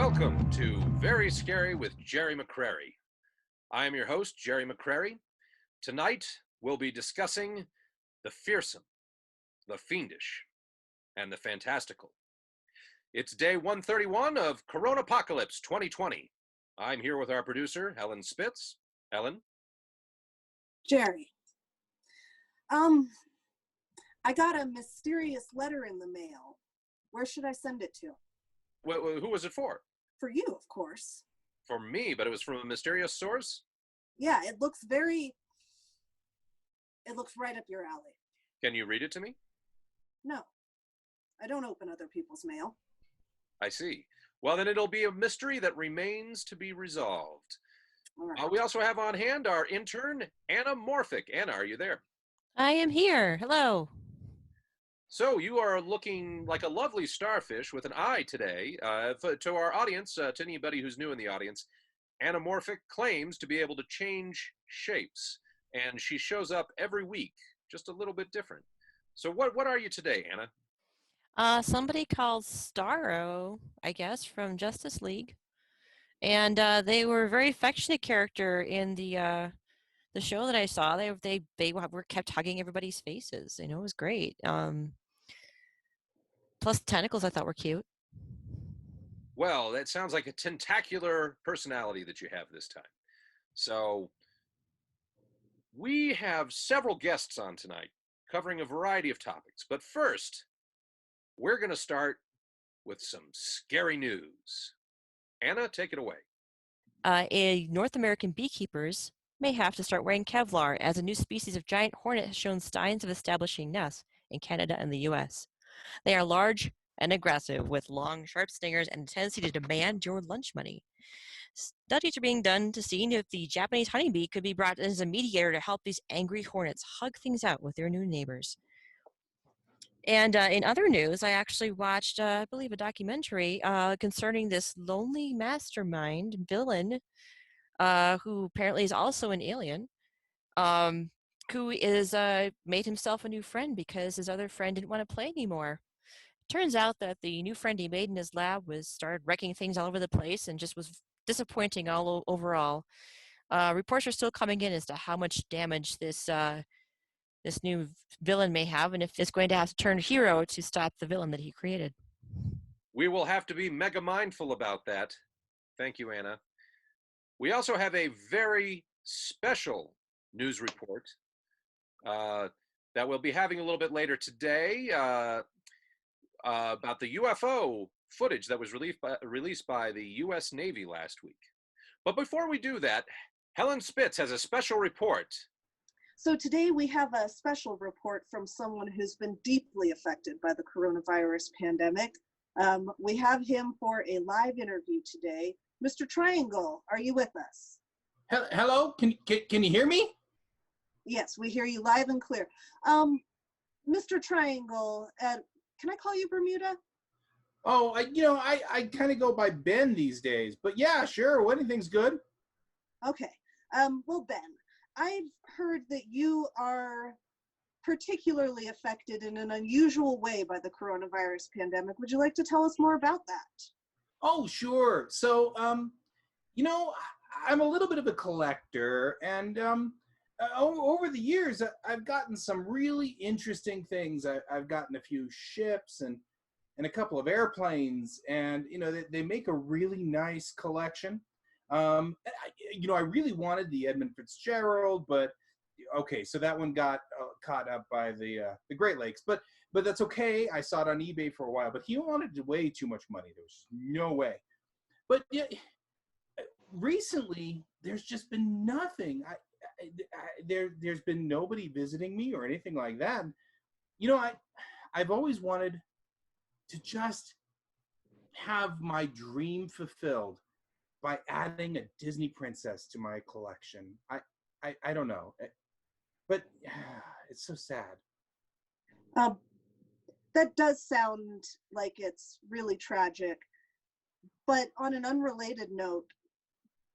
Welcome to Very Scary with Gerry McCreary. I am your host, Gerry McCreary. Tonight, we'll be discussing the fearsome, the fiendish, and the fantastical. It's day 131 of Coronapocalypse 2020. I'm here with our producer, Helen Spitz. Helen? Gerry, I got a mysterious letter in the mail. Where should I send it to? Who was it for? For you, of course. For me, but it was from a mysterious source? Yeah, it looks right up your alley. Can you read it to me? No, I don't open other people's mail. I see. Well, then it'll be a mystery that remains to be resolved. All right. We also have on hand our intern, Anna Morphic. Anna, are you there? I am here. Hello. So you are looking like a lovely starfish with an eye today. To our audience, to anybody who's new in the audience, Anna Morphic claims to be able to change shapes, and she shows up every week, just a little bit different. So what are you today, Anna? Somebody called Starro, I guess, from Justice League, and they were a very affectionate character in the show that I saw. They were kept hugging everybody's faces. It was great. Plus tentacles, I thought were cute. Well, that sounds like a tentacular personality that you have this time. So we have several guests on tonight covering a variety of topics. But first, we're going to start with some scary news. Anna, take it away. North American beekeepers may have to start wearing Kevlar as a new species of giant hornet has shown signs of establishing nests in Canada and the U.S. They are large and aggressive with long, sharp stingers and a tendency to demand your lunch money. Studies are being done to see if the Japanese honeybee could be brought in as a mediator to help these angry hornets hug things out with their new neighbors. And in other news, I actually watched, I believe, a documentary concerning this lonely mastermind villain who apparently is also an alien, who is made himself a new friend because his other friend didn't want to play anymore. Turns out that the new friend he made in his lab started wrecking things all over the place and just was disappointing overall. Reports are still coming in as to how much damage this new villain may have, and if it's going to have to turn hero to stop the villain that he created. We will have to be mega mindful about that. Thank you, Anna. We also have a very special news report that we'll be having a little bit later today about the UFO footage that was released by the U.S. Navy last week. But before we do that, Helen Spitz has a special report. So today we have a special report from someone who's been deeply affected by the coronavirus pandemic. We have him for a live interview today. Mr. Triangle, are you with us? Hello, can you hear me? Yes, we hear you live and clear. Mr. Triangle, can I call you Bermuda? Oh, I kind of go by Ben these days, but yeah, sure, anything's good. Okay, well, Ben, I've heard that you are particularly affected in an unusual way by the coronavirus pandemic. Would you like to tell us more about that? Oh, sure. So, I'm a little bit of a collector, and over the years, I've gotten some really interesting things. I've gotten a few ships and a couple of airplanes, and they make a really nice collection. I really wanted the Edmund Fitzgerald, but okay, so that one got caught up by the Great Lakes, but that's okay. I saw it on eBay for a while, but he wanted way too much money. There was no way. But yeah, recently there's just been nothing. There's been nobody visiting me or anything like that. I've always wanted to just have my dream fulfilled by adding a Disney princess to my collection. I don't know, but it's so sad. That does sound like it's really tragic. But on an unrelated note,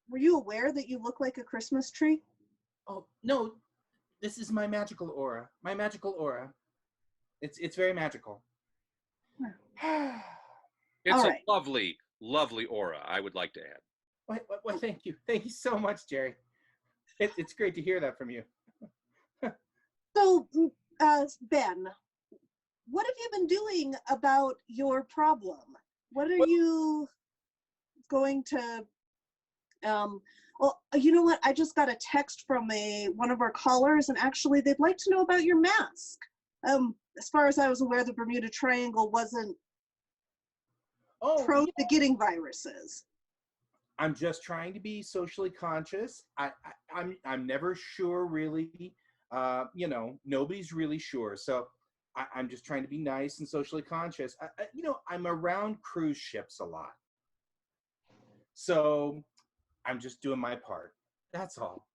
were you aware that you look like a Christmas tree? Oh, no, this is my magical aura. My magical aura. It's very magical. It's All a right. lovely, lovely aura, I would like to add. Well, thank you. Thank you so much, Gerry. It's great to hear that from you. So, Ben, what have you been doing about your problem? What are you going to, well, you know what? I just got a text from one of our callers, and actually they'd like to know about your mask. As far as I was aware, the Bermuda Triangle wasn't prone to getting viruses. I'm just trying to be socially conscious. I'm never sure, really. You know, nobody's really sure. So I'm just trying to be nice and socially conscious. You know, I'm around cruise ships a lot. So I'm just doing my part. That's all.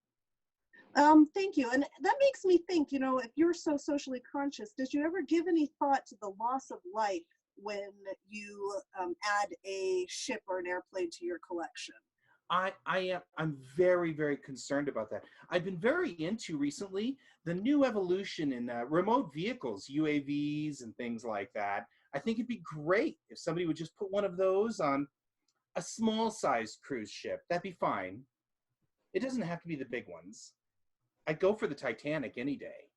Thank you. And that makes me think, you know, if you're so socially conscious, did you ever give any thought to the loss of life when you add a ship or an airplane to your collection? I'm very, very concerned about that. I've been very into recently the new evolution in remote vehicles, UAVs and things like that. I think it'd be great if somebody would just put one of those on a small sized cruise ship. That'd be fine. It doesn't have to be the big ones. I'd go for the Titanic any day.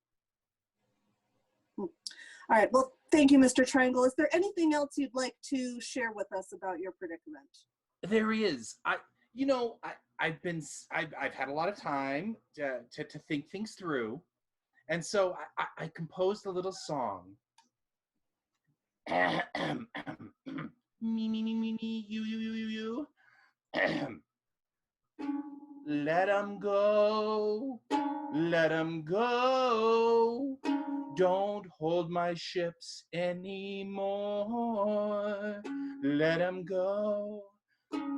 All right. Well, thank you, Mr. Triangle. Is there anything else you'd like to share with us about your predicament? There is. You know, I've had a lot of time to think things through, and so I composed a little song. Me, you. Let 'em go, let 'em go. Don't hold my ships anymore. Let 'em go.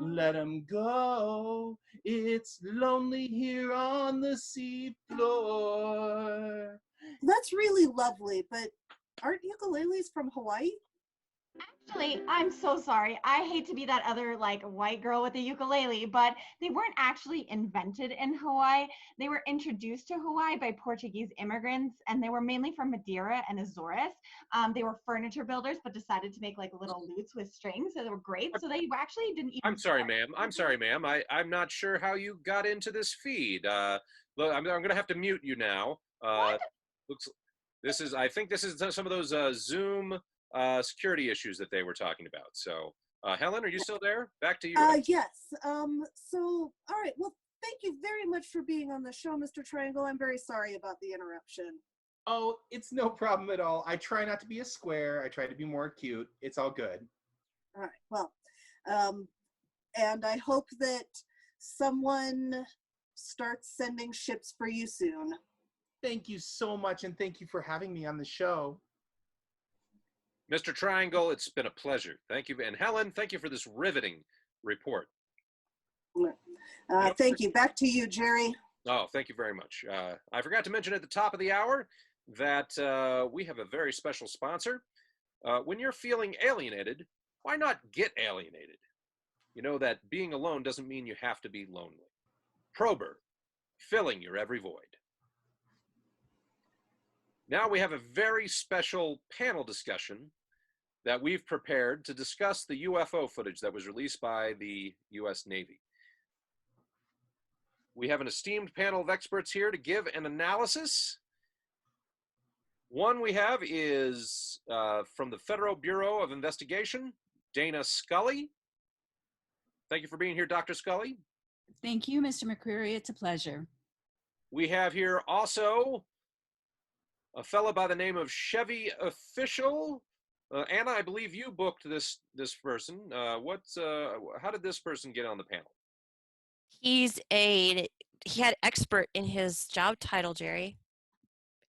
Let 'em go. It's lonely here on the seafloor. That's really lovely, but aren't ukuleles from Hawaii? Actually, I'm so sorry. I hate to be that other like white girl with a ukulele, but they weren't actually invented in Hawaii. They were introduced to Hawaii by Portuguese immigrants, and they were mainly from Madeira and Azores. They were furniture builders, but decided to make like little lutes with strings, so they were great. So they actually didn't even. I'm sorry, ma'am. I'm not sure how you got into this feed. Look, I'm going to have to mute you now. I think this is some of those Zoom security issues that they were talking about. So, Helen, are you still there? Back to you. Yes. So, all right. Well, thank you very much for being on the show, Mr. Triangle. I'm very sorry about the interruption. Oh, it's no problem at all. I try not to be a square. I try to be more cute. It's all good. All right. Well, and I hope that someone starts sending ships for you soon. Thank you so much, and thank you for having me on the show. Mr. Triangle, it's been a pleasure. Thank you. And Helen, thank you for this riveting report. Thank you. Back to you, Gerry. Oh, thank you very much. I forgot to mention at the top of the hour that we have a very special sponsor. When you're feeling alienated, why not get alienated? You know that being alone doesn't mean you have to be lonely. Prober, filling your every void. Now we have a very special panel discussion that we've prepared to discuss the UFO footage that was released by the U.S. Navy. We have an esteemed panel of experts here to give an analysis. One we have is from the Federal Bureau of Investigation, Dana Scully. Thank you for being here, Dr. Scully. Thank you, Mr. McCreary. It's a pleasure. We have here also a fellow by the name of Chevy Official. Anna, I believe you booked this person. How did this person get on the panel? He had expert in his job title, Gerry,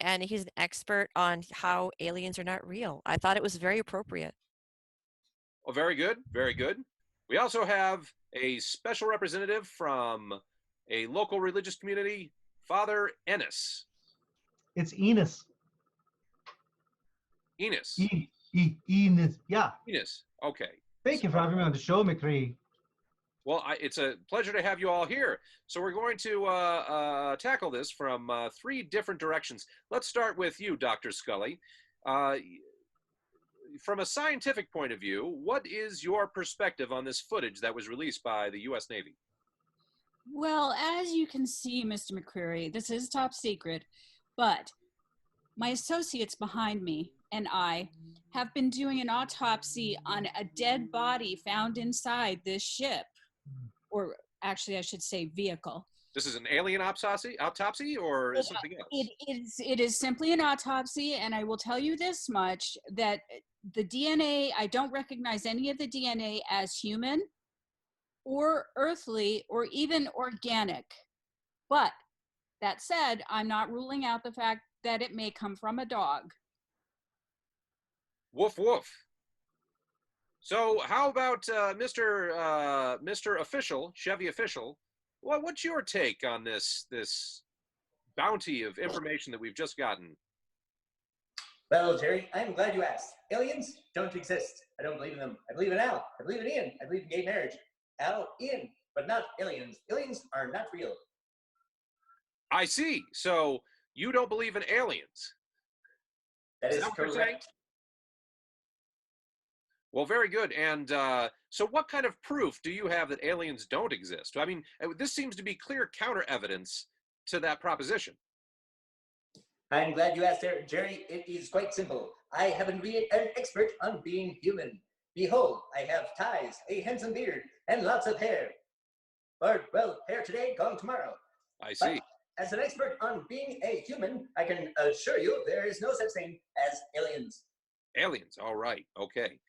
and he's an expert on how aliens are not real. I thought it was very appropriate. Oh, very good, very good. We also have a special representative from a local religious community, Father Ennis. It's Enos. Enos. Enos, yeah. Enos, okay. Thank you for having me on the show, McCree. Well, it's a pleasure to have you all here. So we're going to tackle this from 3 different directions. Let's start with you, Dr. Scully. from a scientific point of view, what is your perspective on this footage that was released by the U.S. Navy? Well, as you can see, Mr. McCreary, this is top secret, but my associates behind me and I have been doing an autopsy on a dead body found inside this ship, or actually I should say vehicle. This is an alien autopsy or is something else? It is simply an autopsy, and I will tell you this much, that the DNA, I don't recognize any of the DNA as human or earthly or even organic. But that said, I'm not ruling out the fact that it may come from a dog. Woof, woof. So how about Mr. Official, Chevy Official? What's your take on this bounty of information that we've just gotten? Well, Jerry, I'm glad you asked. Aliens don't exist. I don't believe in them. I believe in Al. I believe in Ian. I believe in gay marriage. Al, Ian, but not aliens. Aliens are not real. I see. So you don't believe in aliens? That is that what you're saying? correct. Well, very good. And so what kind of proof do you have that aliens don't exist? I mean, this seems to be clear counter evidence to that proposition. I'm glad you asked, Jerry. It is quite simple. I happen to be an expert on being human. Behold, I have ties, a handsome beard, and lots of hair. Or, well, hair today, gone tomorrow. I see. But as an expert on being a human, I can assure you there is no such thing as aliens. Aliens, all right, okay.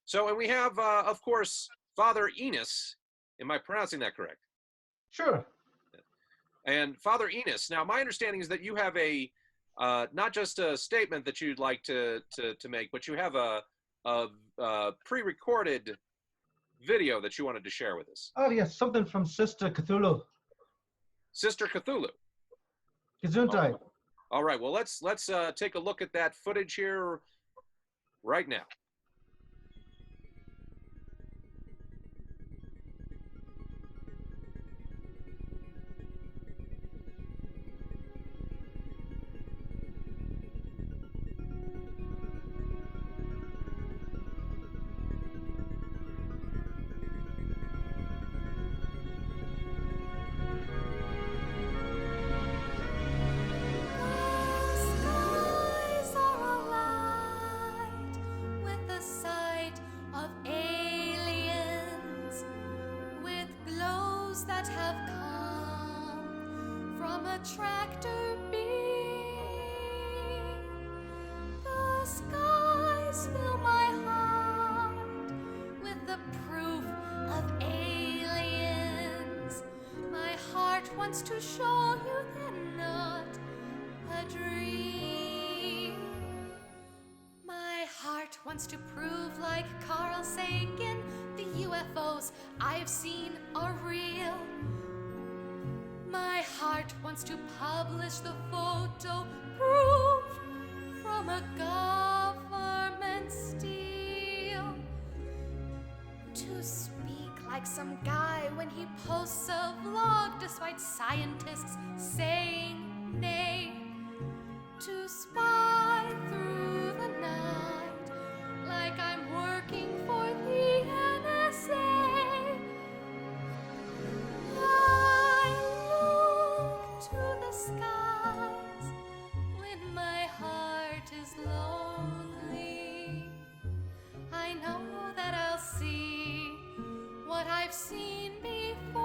So, and we have, of course, Father Ennis. Am I pronouncing that correct? Sure. And Father Ennis, now my understanding is that you have a, not just a statement that you'd like to make, but you have a pre-recorded video that you wanted to share with us. Oh, yes, something from Sister Cthulhu. Sister Cthulhu. Gesundheit. All right, well, let's take a look at that footage here right now. Tractor beam. The skies fill my heart with the proof of aliens. My heart wants to show you they're not a dream. My heart wants to prove, like Carl Sagan, the UFOs I've seen are real. My heart wants to publish the photo proof from a government steal. To speak like some guy when he posts a vlog despite scientists saying nay. To spy through the night like I'm working for the NSA. To the skies when my heart is lonely. I know that I'll see what I've seen before.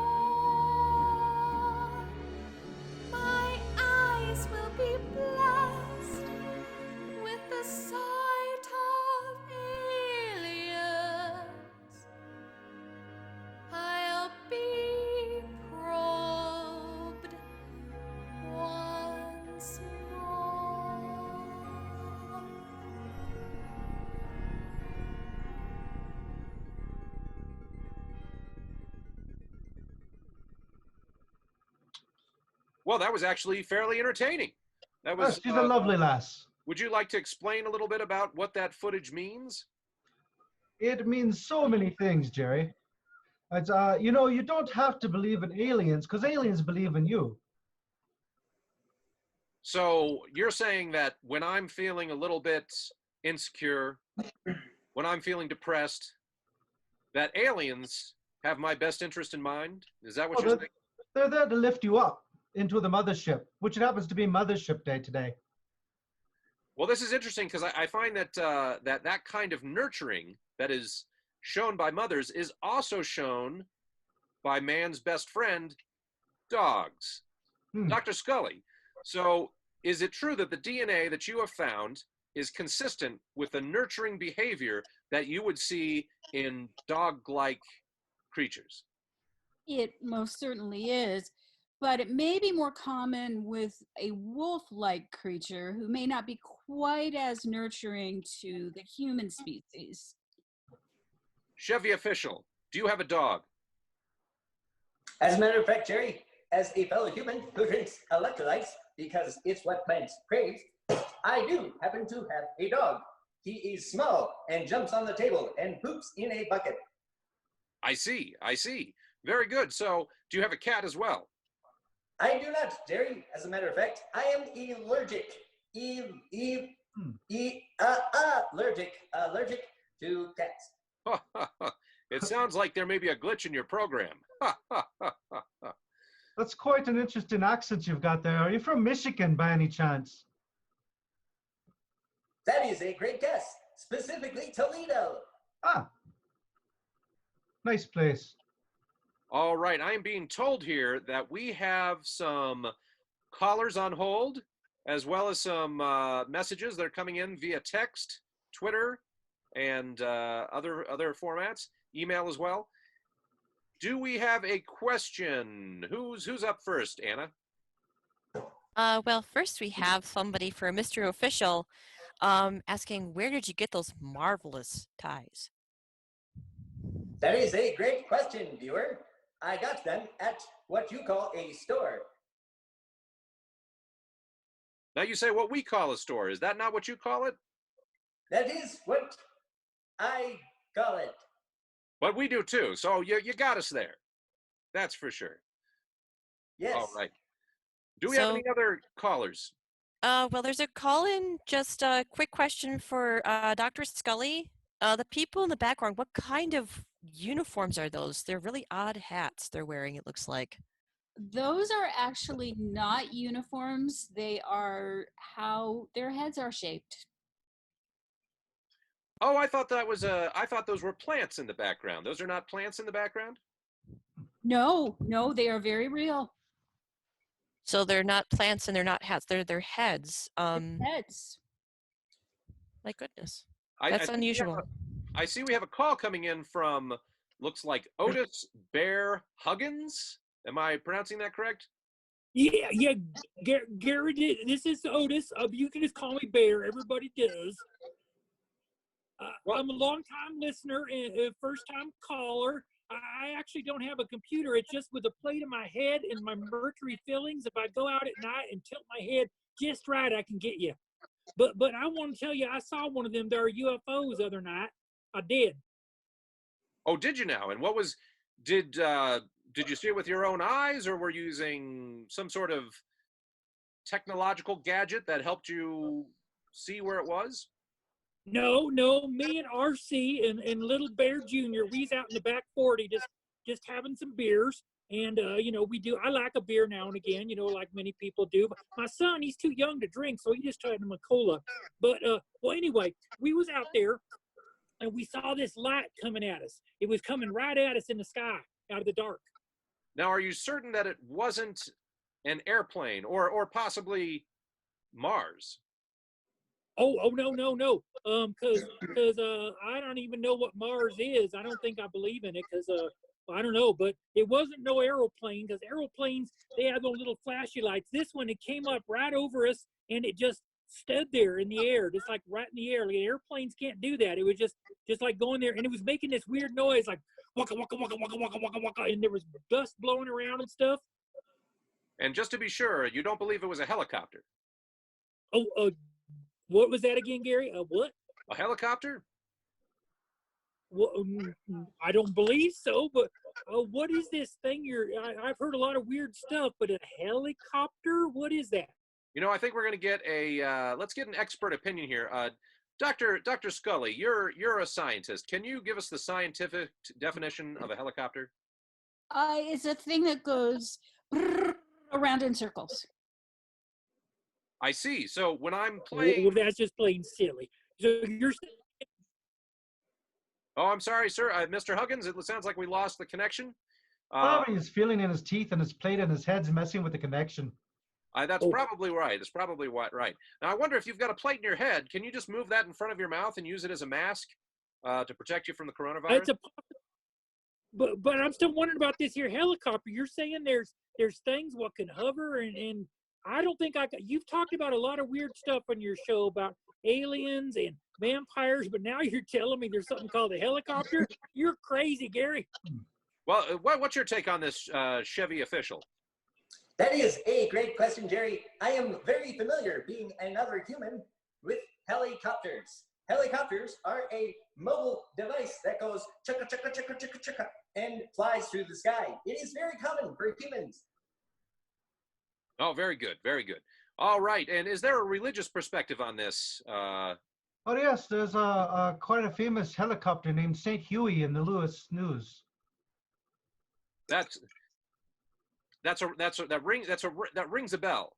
My eyes will be blessed with the sight of aliens. I'll be probed once more. Well, that was actually fairly entertaining. That was. She's a lovely lass. Would you like to explain a little bit about what that footage means? It means so many things, Jerry. It's, you know, you don't have to believe in aliens because aliens believe in you. So you're saying that when I'm feeling a little bit insecure, when I'm feeling depressed, that aliens have my best interest in mind? Is that what Oh, you're saying? they're there to lift you up into the mothership, which it happens to be Mothership Day today. Well, this is interesting because I find that that kind of nurturing that is shown by mothers is also shown by man's best friend, dogs. Dr. Scully, so is it true that the DNA that you have found is consistent with the nurturing behavior that you would see in dog-like creatures? It most certainly is, but it may be more common with a wolf-like creature who may not be quite as nurturing to the human species. Chevy official, do you have a dog? As a matter of fact, Jerry, as a fellow human who drinks electrolytes because it's what plants crave, I do happen to have a dog. He is small and jumps on the table and poops in a bucket. I see. Very good. So do you have a cat as well? I do not, Jerry. As a matter of fact, I am allergic. Allergic to cats. It sounds like there may be a glitch in your program. That's quite an interesting accent you've got there. Are you from Michigan by any chance? That is a great guess. Specifically Toledo. Ah, nice place. All right, I am being told here that we have some callers on hold, as well as some messages that are coming in via text, Twitter, and other formats, email as well. Do we have a question? Who's up first, Anna? Well, first we have somebody for Mr. Official asking, where did you get those marvelous ties? That is a great question, viewer. I got them at what you call a store. Now you say what we call a store. Is that not what you call it? That is what I call it. But we do too. So you got us there. That's for sure. Yes. All right. Do we have any other callers? Well, there's a call-in. Just a quick question for Dr. Scully. The people in the background, what kind of uniforms are those? They're really odd hats they're wearing, it looks like. Those are actually not uniforms. They are how their heads are shaped. Oh, I thought those were plants in the background. Those are not plants in the background? No, they are very real. So they're not plants and they're not hats. They're their heads. Heads. My goodness. I That's think unusual. I see we have a call coming in from, looks like Otis Bear Huggins. Am I pronouncing that correct? Yeah, Gary, this is Otis. You can just call me Bear. Everybody does. I'm a long-time listener and a first-time caller. I actually don't have a computer. It's just with a plate in my head and my mercury fillings. If I go out at night and tilt my head just right, I can get you. But I want to tell you, I saw one of them there UFOs the other night. I did. Oh, did you now? And what was, did you see it with your own eyes, or were you using some sort of technological gadget that helped you see where it was? No, me and RC and little Bear Jr., we's out in the back 40 just having some beers. And, I like a beer now and again, like many people do. But my son, he's too young to drink, so he just tried him a cola. But, anyway, we was out there, and we saw this light coming at us. It was coming right at us in the sky, out of the dark. Now, are you certain that it wasn't an airplane or possibly Mars? Oh, no. Because I don't even know what Mars is. I don't think I believe in it because, I don't know. But it wasn't no aeroplane, because aeroplanes, they have those little flashy lights. This one, it came up right over us, and it just stood there in the air, just like right in the air. Like, airplanes can't do that. It was just like going there, and it was making this weird noise, like waka waka waka waka waka waka waka, and there was dust blowing around and stuff. And just to be sure, you don't believe it was a helicopter? What was that again, Gary? What? A helicopter? Well, I don't believe so, but what is this thing I've heard a lot of weird stuff, but a helicopter? What is that? I think we're going to get let's get an expert opinion here. Dr. Scully, you're a scientist. Can you give us the scientific definition of a helicopter? It's a thing that goes around in circles. I see. So when I'm playing, Well, that's just plain silly. So you're oh, I'm sorry, sir, Mr. Huggins. It sounds like we lost the connection. Probably he's feeling in his teeth and his plate and his head's messing with the connection. That's probably right. It's probably right. Now, I wonder if you've got a plate in your head. Can you just move that in front of your mouth and use it as a mask to protect you from the coronavirus? But I'm still wondering about this here helicopter. You're saying there's things what can hover and I don't think you've talked about a lot of weird stuff on your show about aliens and vampires, but now you're telling me there's something called a helicopter? You're crazy, Gary. Well, what's your take on this Chevy official? That is a great question, Jerry. I am very familiar, being another human, with helicopters. Helicopters are a mobile device that goes chugga, chugga, chugga, chugga, chugga, and flies through the sky. It is very common for humans. Oh, very good, very good. All right, and is there a religious perspective on this? Oh yes, there's quite a famous helicopter named St. Huey in the Lewis News. That rings a bell.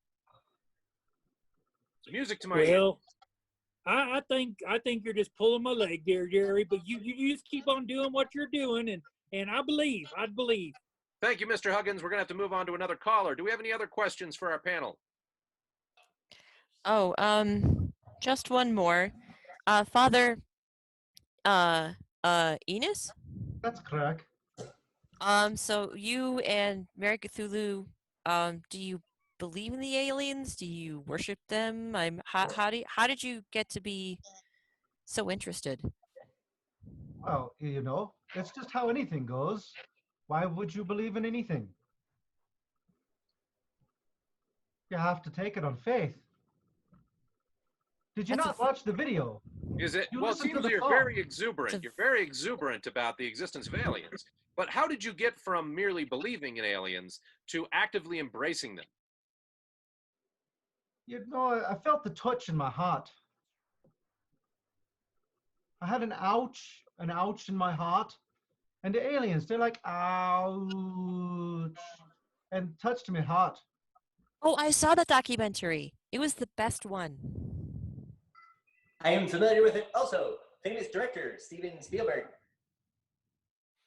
It's music to my ear. Well, I think you're just pulling my leg there, Jerry, but you just keep on doing what you're doing and I believe. Thank you, Mr. Huggins. We're gonna have to move on to another caller. Do we have any other questions for our panel? Oh, just one more. Father Ennis? That's correct. So you and Mary Cthulhu, do you believe in the aliens? Do you worship them? How did you get to be so interested? Well, you know, it's just how anything goes. Why would you believe in anything? You have to take it on faith. Did you not watch the video? Is it? You Well, it listened to seems the you're song. very exuberant. You're very exuberant about the existence of aliens. But how did you get from merely believing in aliens to actively embracing them? You know, I felt the touch in my heart. I had an ouch in my heart. And the aliens, they're like, ouch, and touched my heart. Oh, I saw that documentary. It was the best one. I am familiar with it also. Famous director, Steven Spielberg.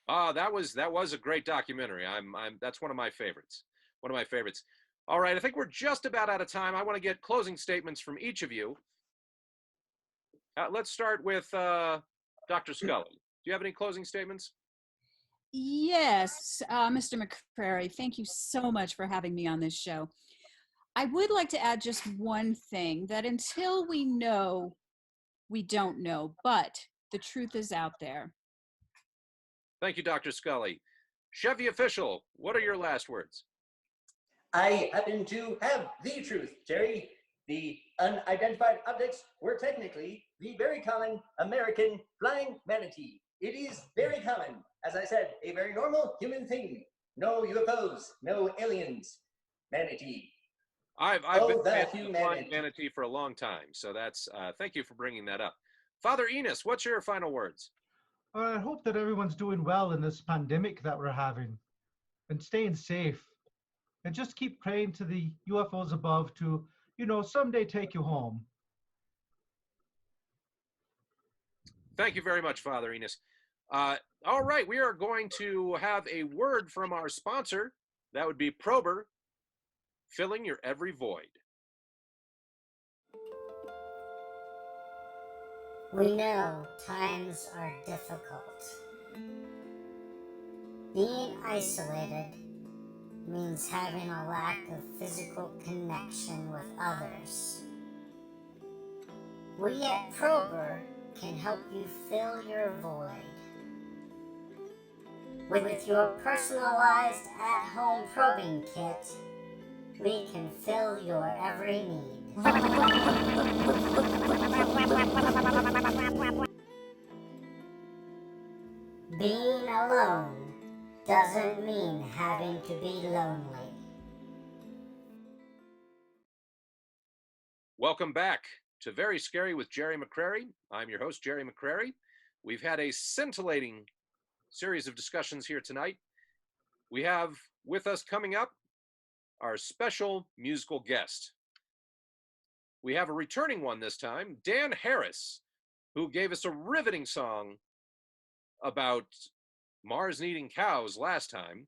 That was a great documentary. That's one of my favorites. All right, I think we're just about out of time. I want to get closing statements from each of you. Let's start with Dr. Scully. Do you have any closing statements? Yes, Mr. McCreary, thank you so much for having me on this show. I would like to add just one thing, that until we know, we don't know, but the truth is out there. Thank you, Dr. Scully. Chevy official, what are your last words? I happen to have the truth, Jerry. The unidentified objects were technically the very common American flying manatee. It is very common, as I said, a very normal human thing. No UFOs, no aliens. Manatee. I've been a flying manatee for a long time, so that's thank you for bringing that up. Father Ennis, what's your final words? I hope that everyone's doing well in this pandemic that we're having and staying safe. And just keep praying to the UFOs above to, you know, someday take you home. Thank you very much, Father Ennis. All right, we are going to have a word from our sponsor. That would be Prober, filling your every void. We know times are difficult. Being isolated means having a lack of physical connection with others. We at Prober can help you fill your void. With your personalized at-home probing kit, we can fill your every need. Being alone doesn't mean having to be lonely. Welcome back to Very Scary with Gerry McCreary. I'm your host, Gerry McCreary. We've had a scintillating series of discussions here tonight. We have with us coming up our special musical guest. We have a returning one this time, Dan Harris, who gave us a riveting song about Mars needing cows last time.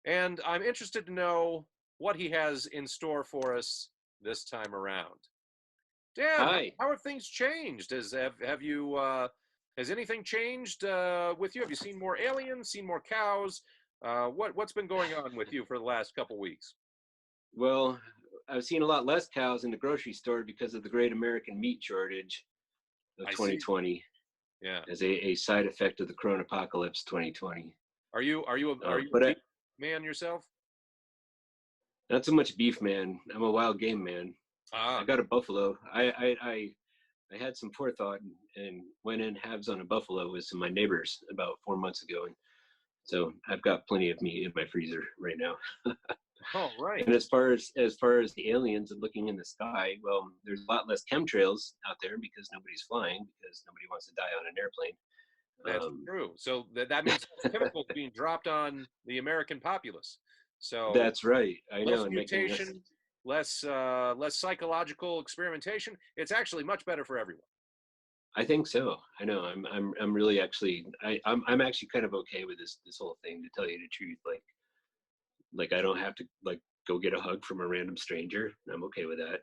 And I'm interested to know what he has in store for us this time around. Dan, Hi. how have things changed? Has anything changed with you? Have you seen more aliens, seen more cows? What's been going on with you for the last couple weeks? Well, I've seen a lot less cows in the grocery store because of the great American meat shortage of 2020. Yeah. As a side effect of the Corona Apocalypse 2020. Are you a beef man yourself? Not so much beef man. I'm a wild game man. I got a buffalo. I had some forethought and went in halves on a buffalo with some of my neighbors about 4 months ago, and so I've got plenty of meat in my freezer right now. Oh, right. And as far as the aliens and looking in the sky, well, there's a lot less chemtrails out there because nobody's flying, because nobody wants to die on an airplane. That's true. So that means chemicals being dropped on the American populace. So that's right. I know. Less mutation, less psychological experimentation. It's actually much better for everyone. I think so. I know. I'm really actually I'm actually kind of okay with this whole thing, to tell you the truth. Like I don't have to go get a hug from a random stranger. I'm okay with that.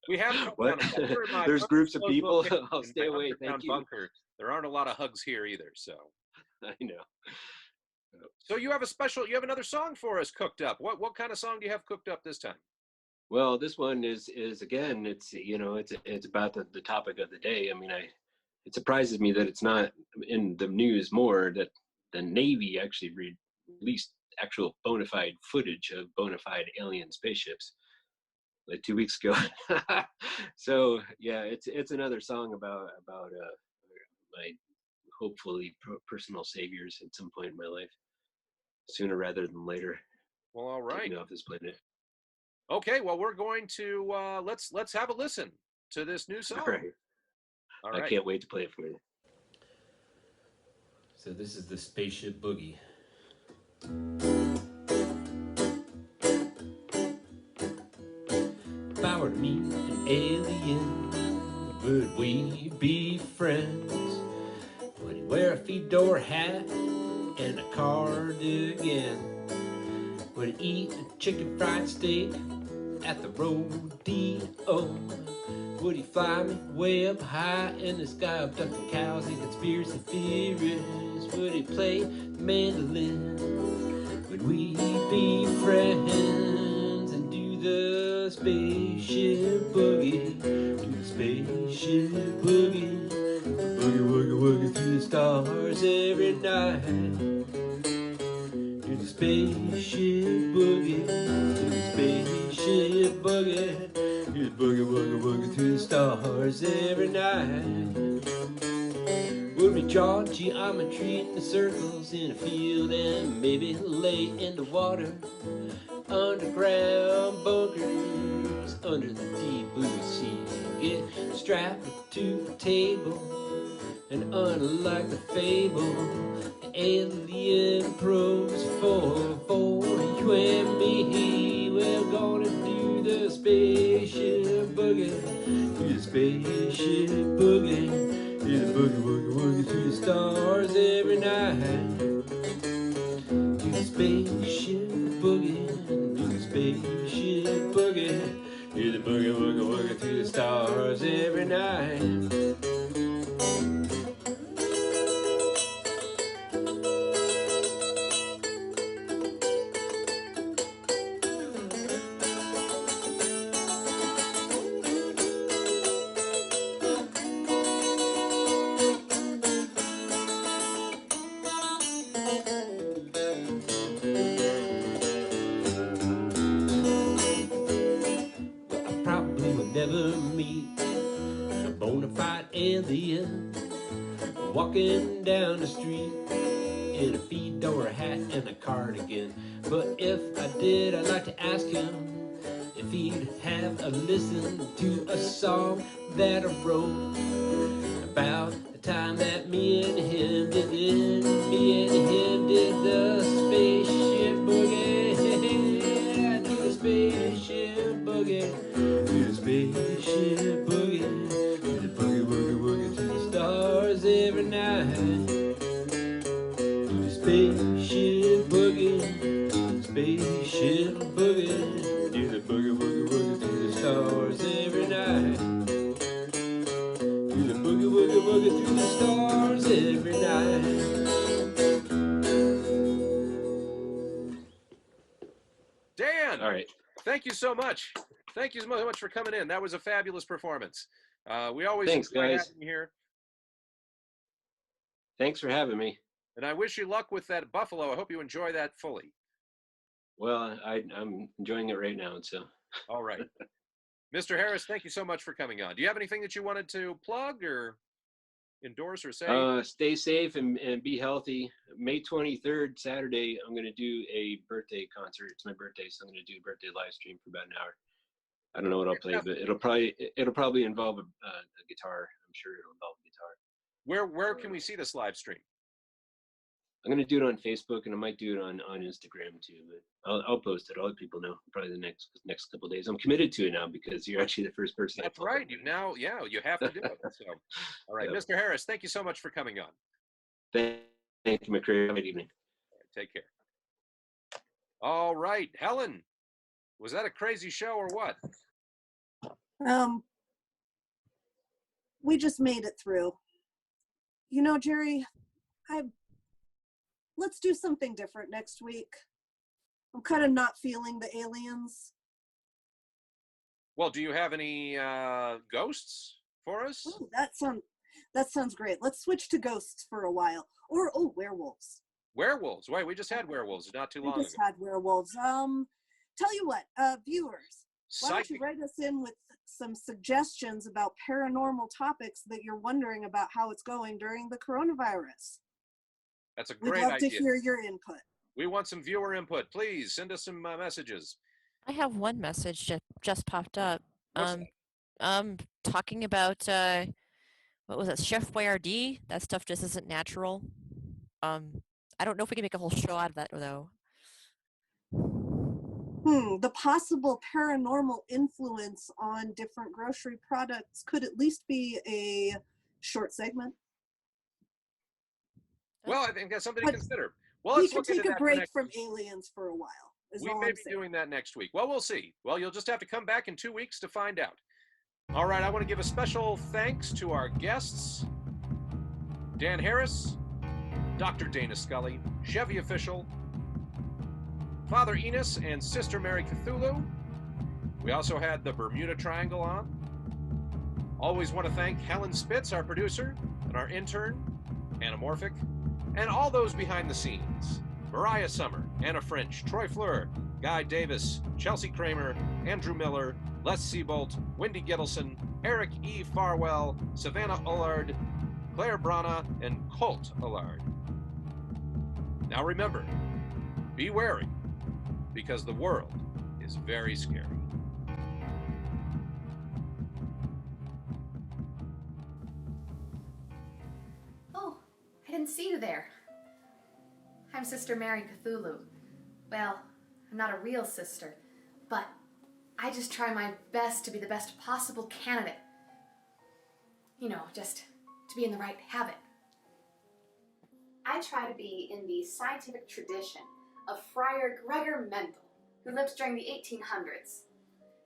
We have there's groups of people. I'll stay away. Thank you. Bunker. There aren't a lot of hugs here either. So I know. So you have another song for us cooked up. What kind of song do you have cooked up this time? Well, this one is again, it's about the topic of the day. I mean, it surprises me that it's not in the news more, that the Navy actually released actual bona fide footage of bona fide alien spaceships like 2 weeks ago. So yeah, it's another song about my hopefully personal saviors at some point in my life, sooner rather than later. Well, all right. Taking off this planet. Okay, well, we're going to let's have a listen to this new song. All right. I can't wait to play it for you. So this is the Spaceship Boogie. If I were to meet an alien, would we be friends? Would he wear a fedora hat and a cardigan? Would he eat a chicken fried steak at the rodeo? Would he fly me way up high in the sky, abducting cows and conspiracy theories? Would he play mandolin? Would we be friends and do the spaceship boogie? Do the spaceship boogie, boogie woogie woogie through the stars every night. Do the spaceship boogie, do the spaceship boogie. You boogie woogie woogie through the stars every night. Would we draw geometry in the circles in a field and maybe lay in the water? Underground bunkers under the deep blue sea. Get strapped to the table, and unlike the fable, the alien probes for you and me. We're gonna do the spaceship boogie, do the spaceship boogie, do the boogie woogie woogie through the stars every night. Do the spaceship boogie, do the spaceship boogie, do the boogie woogie woogie through the stars every night. Walking down the street in a fedora hat and a cardigan. But if I did, I'd like to ask him if he'd have a listen to a song that I wrote about the time that me and him did the spaceship boogie. Do the spaceship boogie. Do the spaceship boogie. Do the boogie, woogie, woogie to the stars every night. Do the spaceship boogie. Do the spaceship boogie. Do the boogie, woogie, woogie to the stars every night. Do the boogie, woogie, woogie to the stars every night. Dan, All right. thank you so much. Thank you so much for coming in. That was a fabulous performance. We always Thanks, enjoy guys. having you here. Thanks for having me. And I wish you luck with that buffalo. I hope you enjoy that fully. Well, I'm enjoying it right now, so. All right. Mr. Harris, thank you so much for coming on. Do you have anything that you wanted to plug or endorse or say? Stay safe and be healthy. May 23rd, Saturday, I'm going to do a birthday concert. It's my birthday, so I'm going to do a birthday live stream for about an hour. I don't know what I'll play, but it'll probably involve a guitar. I'm sure it'll involve a guitar. Where can we see this live stream? I'm going to do it on Facebook, and I might do it on Instagram too, but I'll post it. I'll let people know probably the next couple of days. I'm committed to it now because you're actually the first person. That's right. You have to do it. So, all right, Mr. Harris, thank you so much for coming on. Thank you, McCreary. Have a good evening. Take care. All right, Helen, was that a crazy show or what? We just made it through. You know, Jerry, let's do something different next week. I'm kind of not feeling the aliens. Well, do you have any ghosts for us? Oh, that sounds great. Let's switch to ghosts for a while. Or werewolves. Werewolves. Wait, we just had werewolves not too long ago. We just had werewolves. Tell you what, viewers, why don't you write us in with some suggestions about paranormal topics that you're wondering about how it's going during the coronavirus. That's a great idea. We'd love to hear your input. We want some viewer input. Please send us some messages. I have one message that just popped up. What's that? Talking about what was it, Chef Boyardee? That stuff just isn't natural. I don't know if we can make a whole show out of that though. The possible paranormal influence on different grocery products could at least be a short segment. Well, I think that's something to consider. Well, we let's can look into take a that for break next from week. aliens for a while. We may be doing that next week. Well, we'll see. Well, you'll just have to come back in 2 weeks to find out. All right, I want to give a special thanks to our guests, Dan Harris, Dr. Dana Scully, Chevy Official, Father Ennis, and Sister Mary Cthulhu. We also had the Bermuda Triangle on. Always want to thank Helen Spitz, our producer, and our intern, Anna Morphic, and all those behind the scenes. Muriah Summer, Anna French, Troy Fluhr, Guy Davis, Chelsea Kramer, Andrew Miller, Les Seabolt, Wendy Gittleson, Eric E. Farwell, Savanna Ulland, Claire Brana, and Colt Allard. Now remember, be wary, because the world is very scary. Oh, I didn't see you there. I'm Sister Mary Cthulhu. Well, I'm not a real sister, but I just try my best to be the best possible candidate. You know, just to be in the right habit. I try to be in the scientific tradition of Friar Gregor Mendel, who lived during the 1800s.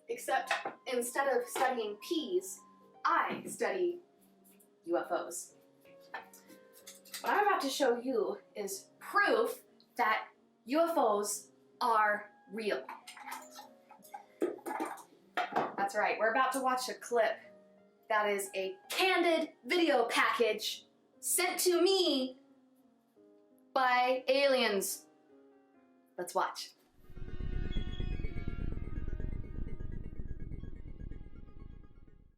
Except instead of studying peas, I study UFOs. What I'm about to show you is proof that UFOs are real. That's right, we're about to watch a clip that is a candid video package sent to me by aliens. Let's watch.